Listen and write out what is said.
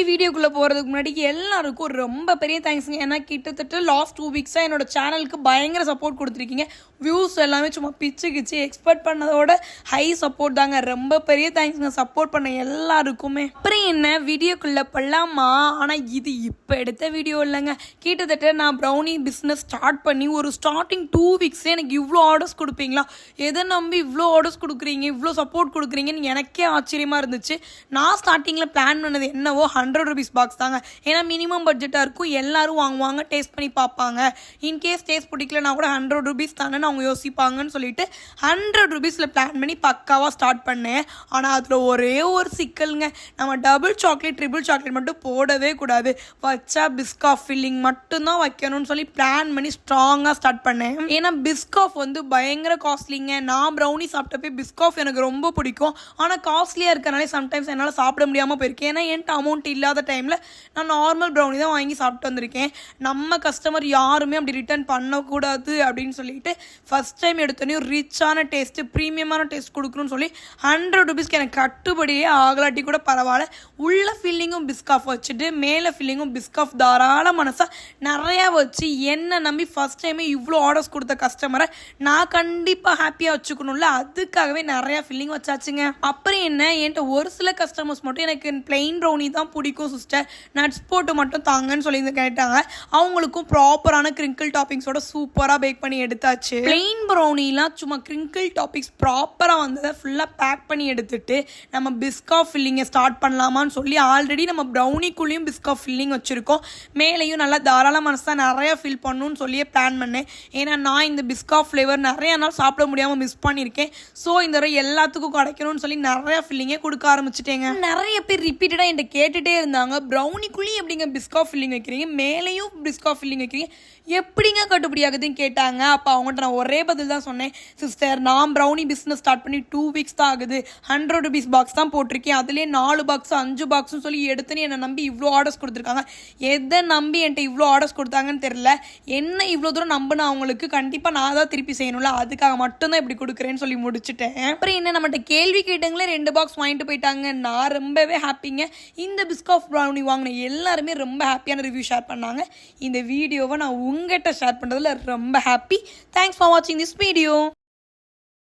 வீடியோக்குள்ளே போகிறதுக்கு முன்னாடி எல்லாருக்கும் ரொம்ப பெரிய தேங்க்ஸுங்க. ஏன்னா கிட்டத்தட்ட லாஸ்ட் 2 வீக்ஸாக என்னோட சேனலுக்கு பயங்கர சப்போர்ட் கொடுத்துருக்கீங்க. வியூஸ் எல்லாமே சும்மா பிச்சு எக்ஸ்பெக்ட் பண்ணதோட ஹை சப்போர்ட் தாங்க. ரொம்ப பெரிய தேங்க்ஸுங்க சப்போர்ட் பண்ண எல்லாருக்குமே. அப்புறம் என்ன வீடியோக்குள்ளே பண்ணலாமா? ஆனால் இது இப்போ எடுத்த வீடியோ இல்லைங்க. கிட்டத்தட்ட நான் ப்ரௌனி பிஸ்னஸ் ஸ்டார்ட் பண்ணி ஒரு ஸ்டார்டிங் 2 வீக்ஸே எனக்கு இவ்வளோ ஆர்டர்ஸ் கொடுப்பீங்களா, எதை நம்பி இவ்வளோ ஆர்டர்ஸ் கொடுக்குறீங்க, இவ்வளோ சப்போர்ட் கொடுக்குறீங்கன்னு எனக்கே ஆச்சரியமாக இருந்துச்சு. நான் ஸ்டார்டிங்கில் பிளான் பண்ணது என்னவோ 100 rupees பாக்ஸ் தாங்க. ஏன்னா மினிமம் பட்ஜெட்டாக இருக்கும், எல்லாரும் வாங்குவாங்க, டேஸ்ட் பண்ணி பார்ப்பாங்க. இன்கேஸ் டேஸ்ட் பிடிக்கலனா கூட 100 rupees தானே அவங்க யோசிப்பாங்கன்னு சொல்லிட்டு 100 rupeesல பிளான் பண்ணி பக்காவாக ஸ்டார்ட் பண்ணேன். ஆனால் அதில் ஒரே ஒரு சிக்கலுங்க, நம்ம டபுள் சாக்லேட் ட்ரிபிள் சாக்லேட் மட்டும் போடவே கூடாது, வச்சா பிஸ்காஃப் ஃபில்லிங் மட்டும்தான் வைக்கணும்னு சொல்லி பிளான் பண்ணி ஸ்ட்ராங்காக ஸ்டார்ட் பண்ணேன். ஏன்னா பிஸ்காஃப் வந்து பயங்கர காஸ்ட்லிங்க. நான் ப்ரௌனி சாப்பிட்டப்போ பிஸ்காஃப் எனக்கு ரொம்ப பிடிக்கும், ஆனால் காஸ்ட்லியாக இருக்கனாலே சம்டைம்ஸ் என்னால் சாப்பிட முடியாமல் போயிருக்கேன். ஏன்னா என்கிட்ட அமௌண்ட் இல்லாத டைமில் நான் நார்மல் ப்ரௌனி தான் வாங்கி சாப்பிட்டு வந்திருக்கேன். நம்ம கஸ்டமர் யாருமே அப்படி ரிட்டர்ன் பண்ணக்கூடாது அப்படின்னு சொல்லிட்டு ஃபஸ்ட் டைம் எடுத்தோன்னே ஒரு ரிச்சான டேஸ்ட்டு, ப்ரீமியமான டேஸ்ட் கொடுக்கணும்னு சொல்லி 100 rupeesக்கு எனக்கு கட்டுப்படியே ஆகலாட்டி கூட பரவாயில்ல, உள்ள ஃபில்லிங்கும் பிஸ்காஃப் வச்சுட்டு மேலே ஃபில்லிங்கும் பிஸ்காஃப் தாராள மனசாக நிறையா வச்சு என்னை நம்பி ஃபஸ்ட் டைமே இவ்வளோ ஆர்டர்ஸ் கொடுத்த கஸ்டமரை நான் கண்டிப்பாக ஹாப்பியாக வச்சுக்கணும்ல, அதுக்காகவே நிறையா ஃபில்லிங் வச்சாச்சுங்க. அப்புறம் என்ன, என்கிட்ட ஒரு சில கஸ்டமர்ஸ் மட்டும் எனக்கு பிளெயின் ப்ரௌனி தான் பிடிக்கும் சிஸ்டர், நட்ஸ் போட்டு மட்டும் தாங்கன்னு சொல்லி கேட்டாங்க. அவங்களுக்கும் ப்ராப்பரான கிரிங்கிள் டாப்பிங்ஸோட சூப்பராக பேக் பண்ணி எடுத்தாச்சு. பிளெயின் ப்ரௌனிலாம் சும்மா கிரிங்கிள் டாப்பிங்ஸ் ப்ராப்பராக வந்ததை ஃபுல்லாக பேக் பண்ணி எடுத்துட்டு நம்ம பிஸ்காஃப் ஃபில்லிங்கை ஸ்டார்ட் பண்ணலாமான்னு சொல்லி ஆல்ரெடி நம்ம ப்ரௌனிக்குள்ளேயும் பிஸ்காஃப் ஃபில்லிங் வச்சுருக்கோம், மேலேயும் நல்லா தாராள மனசாக நிறையா ஃபில் பண்ணணும்னு சொல்லியே பிளான் பண்ணேன். ஏன்னா நான் இந்த பிஸ்காஃப் ஃப்ளேவர் நிறையா நாள் சாப்பிட முடியாமல் மிஸ் பண்ணியிருக்கேன். ஸோ இந்த தடவை எல்லாத்துக்கும் கிடைக்கணும்னு சொல்லி நிறையா ஃபில்லிங்கே கொடுக்க ஆரம்பிச்சிட்டேங்க. நிறைய பேர் ரிப்பீட்டடாக என்கிட்ட கேட்டுகிட்டே இருந்தாங்க, ப்ரௌனிக்குள்ளேயும் எப்படிங்க பிஸ்காஃப் ஃபில்லிங் வைக்கிறீங்க, மேலேயும் பிஸ்காஃப் ஃபில்லிங் வைக்கிறீங்க, எப்படிங்க கட்டுப்படி ஆகுதுன்னு கேட்டாங்க. அப்போ அவங்கள்ட்ட நான் ஒரே பதில் தான் சொன்னேன், சிஸ்டர் நான் ப்ரௌனி பிஸ்னஸ் ஸ்டார்ட் பண்ணி 2 வீக்ஸ் தான் ஆகுது, 100 rupees பாக்ஸ் தான் போட்டிருக்கேன், அதுலேயே 4 பாக்ஸ் 5 பாக்ஸ்னு சொல்லி எடுத்துன்னு என்னை நம்பி இவ்வளோ ஆர்டர்ஸ் கொடுத்துருக்காங்க. எதை நம்பி என்கிட்ட இவ்வளோ ஆர்டர்ஸ் கொடுத்தாங்கன்னு தெரில, என்ன இவ்வளோ தூரம் நம்பினா அவங்களுக்கு கண்டிப்பாக நான் தான் திருப்பி செய்யணும்ல, அதுக்காக மட்டும்தான் இப்படி கொடுக்குறேன்னு சொல்லி முடிச்சுட்டேன். அப்புறம் என்ன, நம்மகிட்ட கேள்வி கேட்டங்களே 2 பாக்ஸ் வாங்கிட்டு போயிட்டாங்க. நான் ரொம்பவே ஹாப்பிங்க. இந்த பிஸ்காஃப் ப்ரௌனி வாங்கின எல்லாருமே ரொம்ப ஹாப்பியான ரிவ்யூ ஷேர் பண்ணாங்க. இந்த வீடியோவை நான் உங்கள்கிட்ட ஷேர் பண்ணுறதுல ரொம்ப ஹாப்பி. தேங்க்ஸ் ஃபார் வாட்சிங் திஸ் வீடியோ.